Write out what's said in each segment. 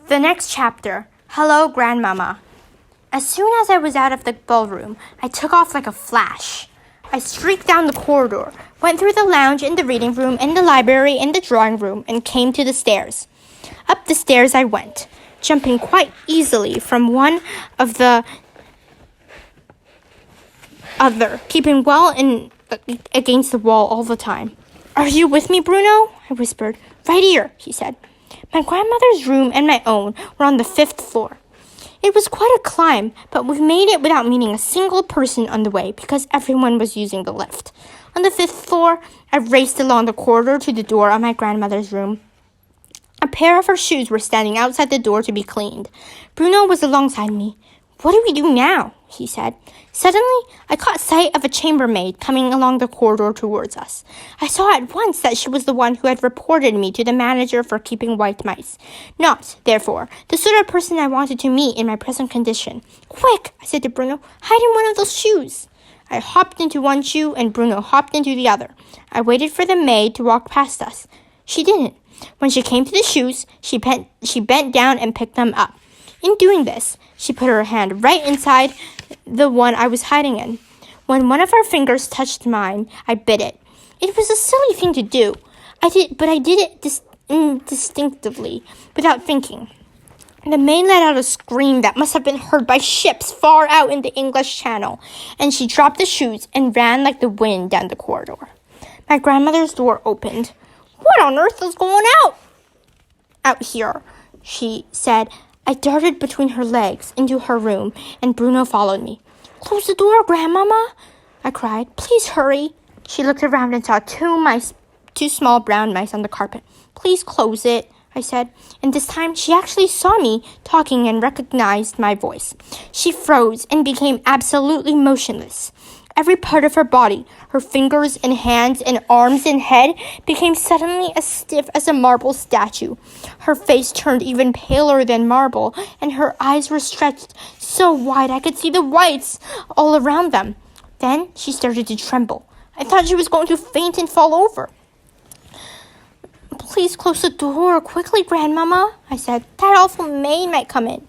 The next chapter, Hello, Grandmamma. As soon as I was out of the ballroom, I took off like a flash. I streaked down the corridor, went through the lounge and the reading room and the library and the drawing room, and came to the stairs. Up the stairs I went, jumping quite easily from one of the other, keeping well in against the wall all the time. Are you with me, Bruno? I whispered. Right here, he said. My grandmother's room and my own were on the 5th floor. It was quite a climb, but we made it without meeting a single person on the way because everyone was using the lift. On the 5th floor, I raced along the corridor to the door of my grandmother's room. A pair of her shoes were standing outside the door to be cleaned. Bruno was alongside me. What do we do now? He said. Suddenly, I caught sight of a chambermaid coming along the corridor towards us. I saw at once that she was the one who had reported me to the manager for keeping white mice. Not, therefore, the sort of person I wanted to meet in my present condition. Quick, I said to Bruno, hide in one of those shoes. I hopped into one shoe and Bruno hopped into the other. I waited for the maid to walk past us. She didn't. When she came to the shoes, she bent down and picked them up. In doing this, she put her hand right inside the one I was hiding in. When one of her fingers touched mine, I bit it. It was a silly thing to do. I did it instinctively, without thinking. The maid let out a scream that must have been heard by ships far out in the English Channel, and she dropped the shoes and ran like the wind down the corridor. My grandmother's door opened. What on earth is going out here? She said. I darted between her legs into her room, and Bruno followed me. Close the door, Grandmamma, I cried. Please hurry. She looked around and saw two small brown mice on the carpet. Please close it, I said, and this time she actually saw me talking and recognized my voice. She froze and became absolutely motionless. Every part of her body, her fingers and hands and arms and head, became suddenly as stiff as a marble statue. Her face turned even paler than marble, and her eyes were stretched so wide I could see the whites all around them. Then she started to tremble. I thought she was going to faint and fall over. Please close the door quickly, Grandmamma, I said. That awful maid might come in.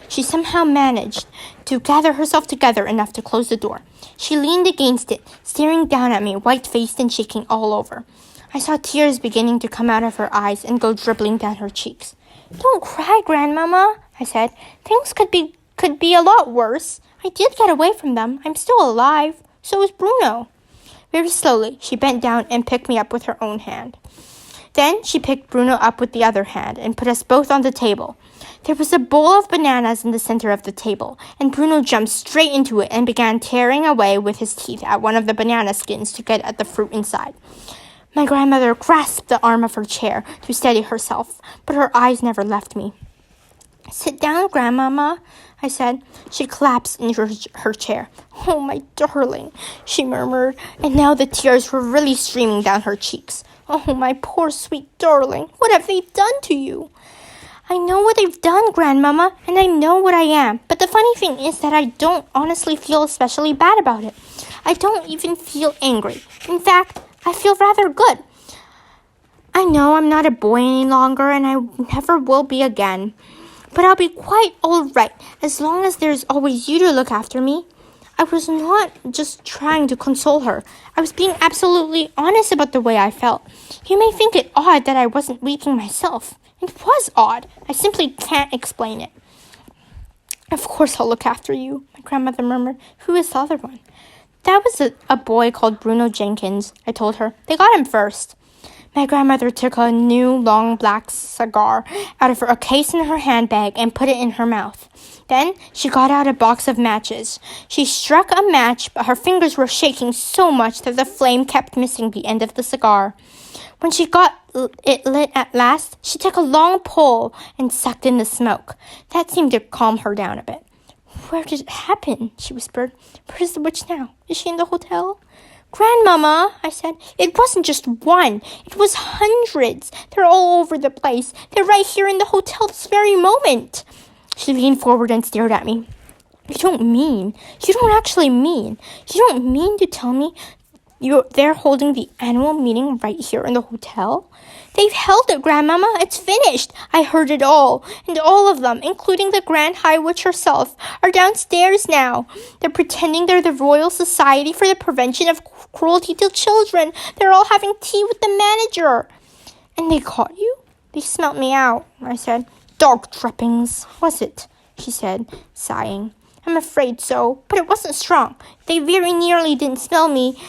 She somehow managed to gather herself together enough to close the door. She leaned against it, staring down at me, white-faced and shaking all over. I saw tears beginning to come out of her eyes and go dribbling down her cheeks. Don't cry, Grandmamma, I said. Things could be a lot worse. I did get away from them. I'm still alive. So is Bruno. Very slowly, she bent down and picked me up with her own hand. Then she picked Bruno up with the other hand and put us both on the table. There was a bowl of bananas in the center of the table, and Bruno jumped straight into it and began tearing away with his teeth at one of the banana skins to get at the fruit inside. My grandmother grasped the arm of her chair to steady herself, but her eyes never left me. Sit down, Grandmamma, I said. She collapsed into her chair. Oh, my darling, she murmured, and now the tears were really streaming down her cheeks. Oh, my poor sweet darling, what have they done to you? I know what they've done, Grandmamma, and I know what I am. But the funny thing is that I don't honestly feel especially bad about it. I don't even feel angry. In fact, I feel rather good. I know I'm not a boy any longer, and I never will be again. But I'll be quite all right as long as there's always you to look after me. I was not just trying to console her. I was being absolutely honest about the way I felt. You may think it odd that I wasn't weeping myself. It was odd. I simply can't explain it. Of course I'll look after you, my grandmother murmured. Who is the other one? That was a boy called Bruno Jenkins, I told her. They got him first. My grandmother took a new long black cigar out of a case in her handbag and put it in her mouth. Then she got out a box of matches. She struck a match, but her fingers were shaking so much that the flame kept missing the end of the cigar. When she got it lit at last, she took a long pull and sucked in the smoke. That seemed to calm her down a bit. Where did it happen? She whispered. Where is the witch now? Is she in the hotel? Grandmamma, I said, it wasn't just one. It was hundreds. They're all over the place. They're right here in the hotel this very moment. She leaned forward and stared at me. You don't actually mean to tell me They're holding the annual meeting right here in the hotel? They've held it, Grandmamma. It's finished. I heard it all. And all of them, including the Grand High Witch herself, are downstairs now. They're pretending they're the Royal Society for the Prevention of Cruelty to Children. They're all having tea with the manager. And they caught you? They smelt me out, I said. Dog trappings, was it? She said, sighing. I'm afraid so, but it wasn't strong. They very nearly didn't smell me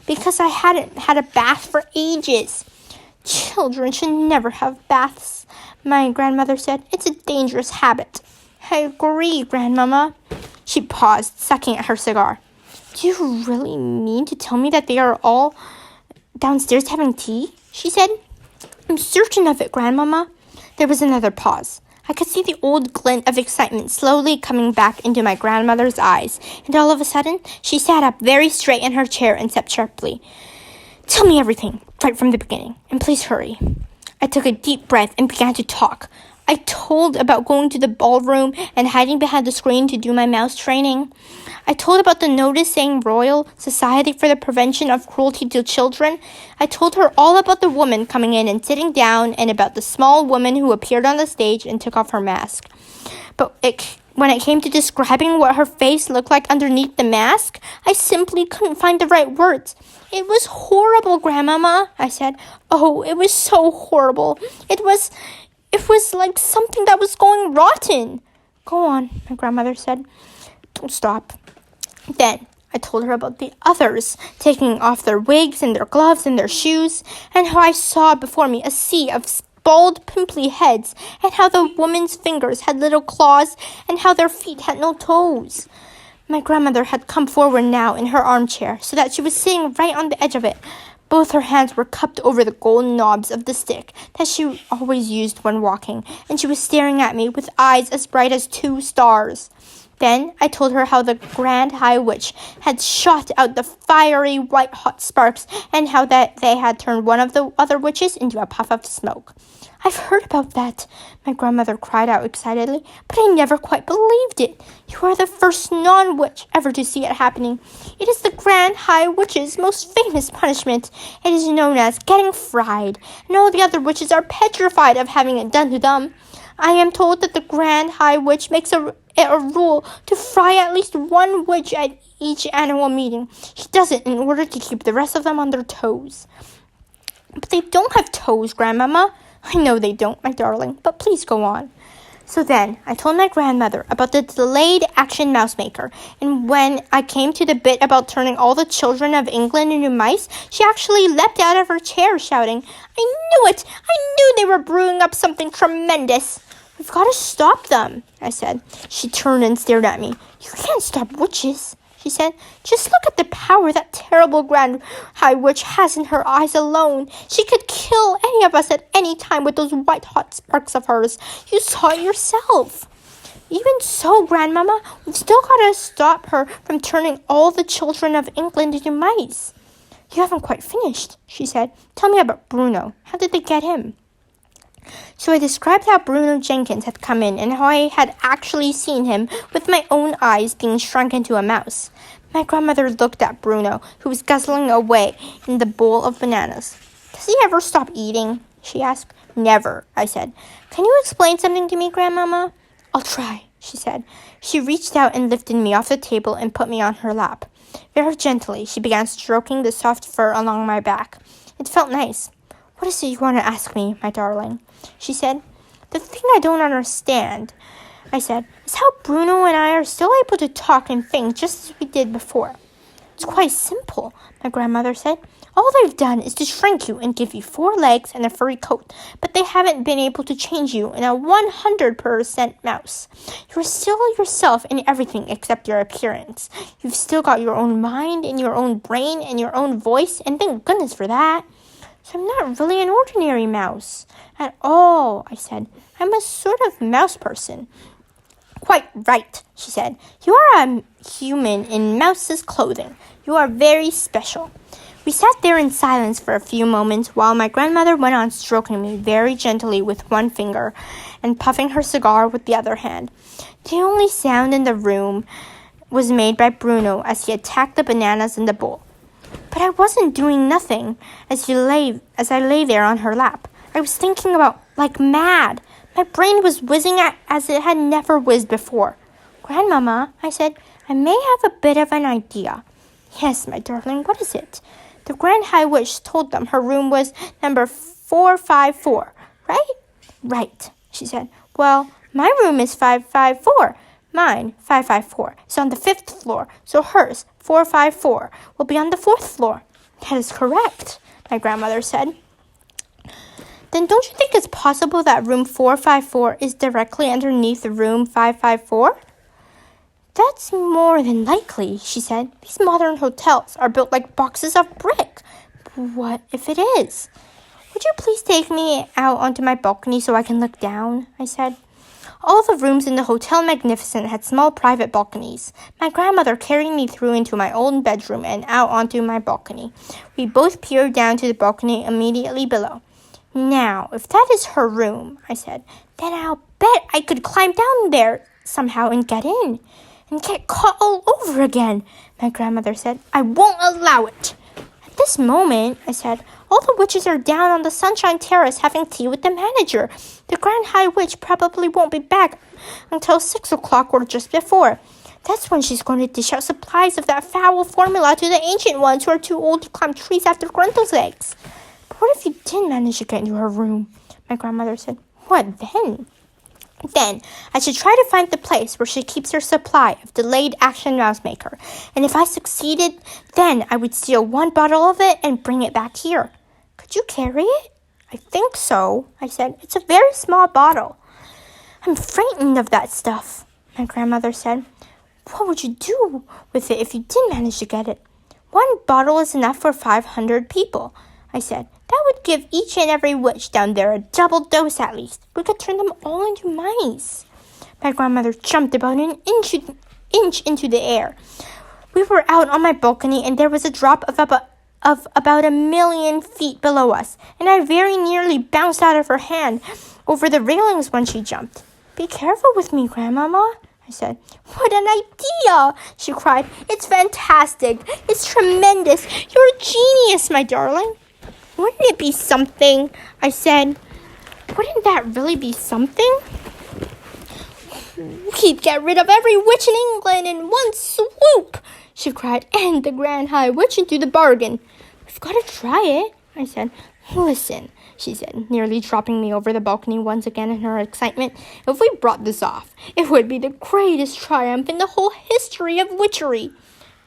because I hadn't had a bath for ages. Children should never have baths, my grandmother said. It's a dangerous habit. I agree, Grandmamma. She paused, sucking at her cigar. Do you really mean to tell me that they are all downstairs having tea? She said. I'm certain of it, Grandmamma. There was another pause. I could see the old glint of excitement slowly coming back into my grandmother's eyes, and all of a sudden, she sat up very straight in her chair and said sharply, Tell me everything, right from the beginning, and please hurry. I took a deep breath and began to talk. I told about going to the ballroom and hiding behind the screen to do my mouse training. I told about the notice saying Royal Society for the Prevention of Cruelty to Children. I told her all about the woman coming in and sitting down and about the small woman who appeared on the stage and took off her mask. But when it came to describing what her face looked like underneath the mask, I simply couldn't find the right words. It was horrible, Grandmamma, I said. Oh, it was so horrible. It was like something that was going rotten. Go on, my grandmother said. Don't stop. Then I told her about the others taking off their wigs and their gloves and their shoes, and how I saw before me a sea of bald, pimply heads, and how the woman's fingers had little claws, and how their feet had no toes. My grandmother had come forward now in her armchair, so that she was sitting right on the edge of it. Both her hands were cupped over the gold knobs of the stick that she always used when walking, and she was staring at me with eyes as bright as 2 stars. Then I told her how the Grand High Witch had shot out the fiery white-hot sparks, and how that they had turned one of the other witches into a puff of smoke. I've heard about that, my grandmother cried out excitedly, but I never quite believed it. You are the first non-witch ever to see it happening. It is the Grand High Witch's most famous punishment. It is known as getting fried, and all the other witches are petrified of having it done to them. I am told that the Grand High Witch makes it a rule to fry at least one witch at each annual meeting. She does it in order to keep the rest of them on their toes. But they don't have toes, Grandmamma. I know they don't, my darling, but please go on. So then I told my grandmother about the delayed action mouse maker, and when I came to the bit about turning all the children of England into mice, she actually leapt out of her chair shouting, I knew it! I knew they were brewing up something tremendous! We've got to stop them, I said. She turned and stared at me. You can't stop witches, she said. Just look at the power that terrible Grand High Witch has in her eyes alone. She could kill any of us at any time with those white-hot sparks of hers. You saw it yourself. Even so, Grandmamma, we've still got to stop her from turning all the children of England into mice. You haven't quite finished, she said. Tell me about Bruno. How did they get him? So I described how Bruno Jenkins had come in and how I had actually seen him with my own eyes being shrunk into a mouse. My grandmother looked at Bruno, who was guzzling away in the bowl of bananas. Does he ever stop eating? She asked. Never, I said. Can you explain something to me, Grandmamma? I'll try, she said. She reached out and lifted me off the table and put me on her lap. Very gently, she began stroking the soft fur along my back. It felt nice. What is it you want to ask me, my darling? She said. The thing I don't understand, I said, is how Bruno and I are still able to talk and think just as we did before. It's quite simple, my grandmother said. All they've done is to shrink you and give you 4 legs and a furry coat, but they haven't been able to change you in a 100% mouse. You're still yourself in everything except your appearance. You've still got your own mind and your own brain and your own voice, and thank goodness for that. So I'm not really an ordinary mouse at all, I said. I'm a sort of mouse person. Quite right, she said. You are a human in mouse's clothing. You are very special. We sat there in silence for a few moments while my grandmother went on stroking me very gently with one finger and puffing her cigar with the other hand. The only sound in the room was made by Bruno as he attacked the bananas in the bowl. But I wasn't doing nothing as I lay there on her lap. I was thinking about like mad. My brain was whizzing as it had never whizzed before. Grandmamma, I said, I may have a bit of an idea. Yes, my darling, what is it? The Grand High Witch told them her room was number 454, right? Right, she said. Well, my room is 554. Mine, 554, is on the 5th floor, so hers, 454, will be on the 4th floor. That is correct, my grandmother said. Then don't you think it's possible that room 454 is directly underneath room 554? That's more than likely, she said. These modern hotels are built like boxes of brick. What if it is? Would you please take me out onto my balcony so I can look down? I said. All the rooms in the Hotel Magnificent had small private balconies. My grandmother carried me through into my own bedroom and out onto my balcony. We both peered down to the balcony immediately below. Now, if that is her room, I said, then I'll bet I could climb down there somehow and get in. And get caught all over again, my grandmother said. I won't allow it. At this moment, I said, all the witches are down on the Sunshine Terrace having tea with the manager. The Grand High Witch probably won't be back until 6 o'clock or just before. That's when she's going to dish out supplies of that foul formula to the ancient ones who are too old to climb trees after Grundle's eggs. But what if you did manage to get into her room? My grandmother said. What then? Then I should try to find the place where she keeps her supply of delayed action mouse maker. And if I succeeded, then I would steal 1 bottle of it and bring it back here. Could you carry it? I think so, I said. It's a very small bottle. I'm frightened of that stuff, my grandmother said. What would you do with it if you did manage to get it? 1 bottle is enough for 500 people, I said. That would give each and every witch down there a double dose at least. We could turn them all into mice. My grandmother jumped about an inch into the air. We were out on my balcony, and there was a drop of about 1,000,000 feet below us, and I very nearly bounced out of her hand over the railings when she jumped. Be careful with me, Grandmamma, I said. What an idea, she cried. It's fantastic. It's tremendous. You're a genius, my darling. Wouldn't it be something? I said. Wouldn't that really be something? We'd get rid of every witch in England in one swoop, she cried, and the Grand High Witch into the bargain. We've got to try it, I said. Listen, she said, nearly dropping me over the balcony once again in her excitement. If we brought this off, it would be the greatest triumph in the whole history of witchery.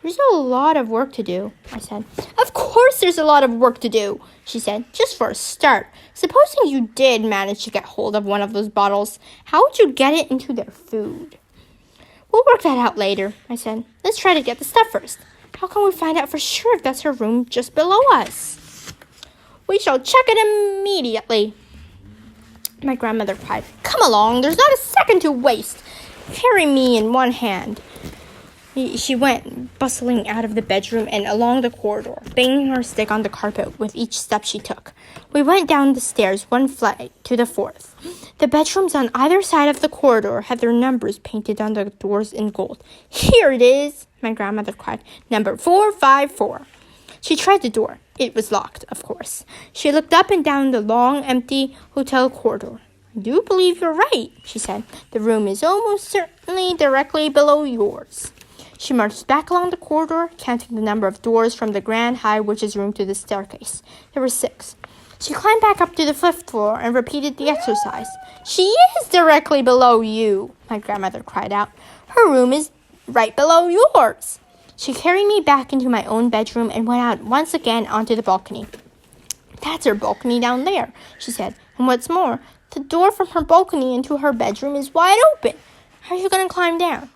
There's a lot of work to do, I said. Of course there's a lot of work to do, she said, just for a start. Supposing you did manage to get hold of one of those bottles, how would you get it into their food? We'll work that out later, I said. Let's try to get the stuff first. How can we find out for sure if that's her room just below us? We shall check it immediately, my grandmother cried. Come along, there's not a second to waste. Carry me in one hand. She went bustling out of the bedroom and along the corridor, banging her stick on the carpet with each step she took. We went down the stairs 1 flight to the 4th. The bedrooms on either side of the corridor had their numbers painted on the doors in gold. Here it is, my grandmother cried. Number 454. She tried the door. It was locked, of course. She looked up and down the long, empty hotel corridor. I do believe you're right, she said. The room is almost certainly directly below yours. She marched back along the corridor, counting the number of doors from the Grand High Witch's room to the staircase. There were 6. She climbed back up to the 5th floor and repeated the exercise. She is directly below you, my grandmother cried out. Her room is right below yours. She carried me back into my own bedroom and went out once again onto the balcony. That's her balcony down there, she said. And what's more, the door from her balcony into her bedroom is wide open. How are you going to climb down?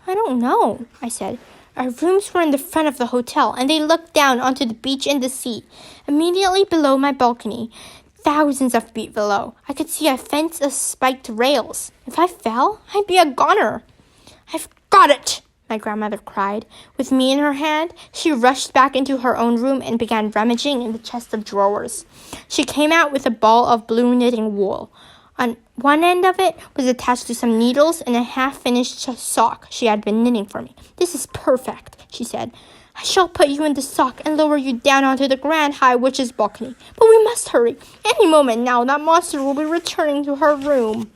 I don't know, I said. Our rooms were in the front of the hotel, and they looked down onto the beach and the sea. Immediately below my balcony, thousands of feet below, I could see a fence of spiked rails. If I fell, I'd be a goner. I've got it, my grandmother cried. With me in her hand, she rushed back into her own room and began rummaging in the chest of drawers. She came out with a ball of blue knitting wool. On one end of it was attached to some needles and a half-finished sock she had been knitting for me. This is perfect, she said. I shall put you in the sock and lower you down onto the grand high witch's balcony. But we must hurry. Any moment now that monster will be returning to her room.